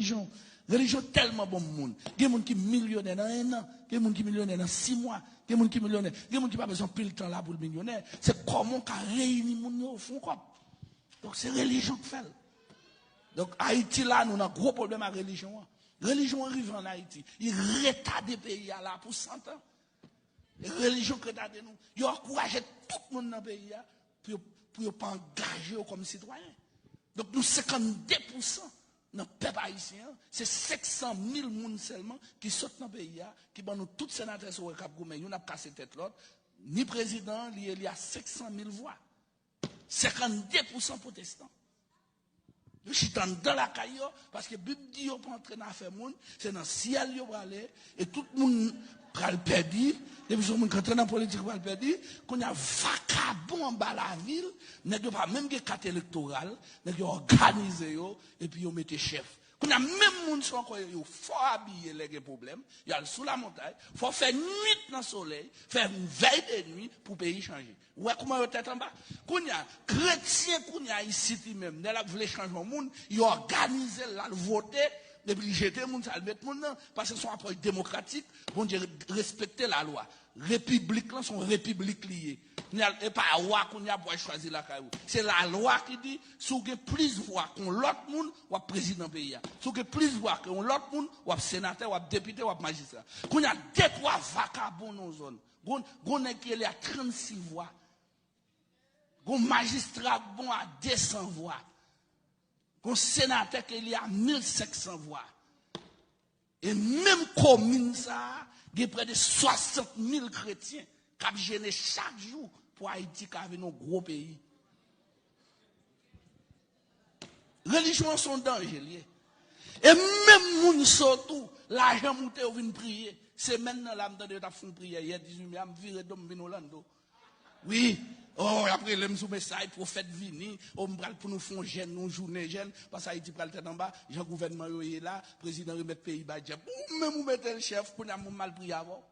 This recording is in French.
religion. Religion tellement bon monde. Il y a des gens qui sont millionnaires dans un an, il y a des gens qui sont millionnaires dans 6 mois, il y a des gens qui sont millionnaires, il y a des gens qui n'ont pas besoin de pile temps là pour le millionnaire. C'est comment qu'on réunit les gens au fond. Donc c'est religion qui fait. Donc Haïti là, nous avons un gros problème avec la religion. La religion arrive en Haïti. Il retarde le pays là pour 100 ans. La religion qui retarde nous. Il encourage tout le monde dans le pays pour ne pas engager comme citoyen. Donc nous 52%. Dans le peuple haïtien, c'est 500 000 personnes seulement qui sortent dans le pays, qui ont nous tous sénateurs sur le Cap Goumé, nous avons cassé tête l'autre, ni président, il y a 500 000 voix. 52% protestants. Je suis dans la caille, parce que la Bible dit qu'on peut entrer dans l'affaire monde, c'est dans le ciel qu'on va aller, et tout le monde va le perdre, et puis tout le monde qui entre dans la politique va le perdre, qu'on y a vacabon en bas de la ville, n'est pas même des cartes électorales, n'est pas organisé, et puis on mette chef. Qu'on a même monde sont encore, il faut habiller les problèmes, il y a sous la montagne, il faut faire nuit dans le soleil, faire une veille de nuit pour le pays changer. Ouais, comment vous êtes en bas? Qu'on y a chrétien, qu'on y a ici même, n'est là, vous voulez changer le monde, ils organisent là, le voter, et puis jeter le monde, ça le mettre le monde, parce que c'est un approche démocratique, bon Dieu, respecter la loi. République, là, sont républiques liées. Et pas la loi qu'on a pour choisir la caillou. C'est la loi qui dit, si vous avez plus de voix qu'on l'autre monde, ou président pays. Si vous avez plus de voix qu'on l'autre monde, ou sénateur, ou député, ou magistrat. Qu'on a 2-3 vacabons dans la zone. Qu'on a qui est à 36 voix. Qu'on magistrat bon à 200 voix. Qu'on sénateur qui est à 1500 voix. Et même commune ça, il y a près de 60 000 chrétiens qui gênent chaque jour pour Haïti qui avait nos gros pays. Religion sont dangereux. Et même nous surtout, l'argent monté ou vient prier. C'est maintenant là, je fais une prière. Il y a 18 000, je vais virer Orlando. Oui. Oh, après, les sous message, prophète vini, on bral pour nous faire jeune, nous journée jeune, parce que Haïti pral tête en bas, Jean gouvernement est là, président remet pays bas, ou même ou mettez le chef pour nous mal prier avant.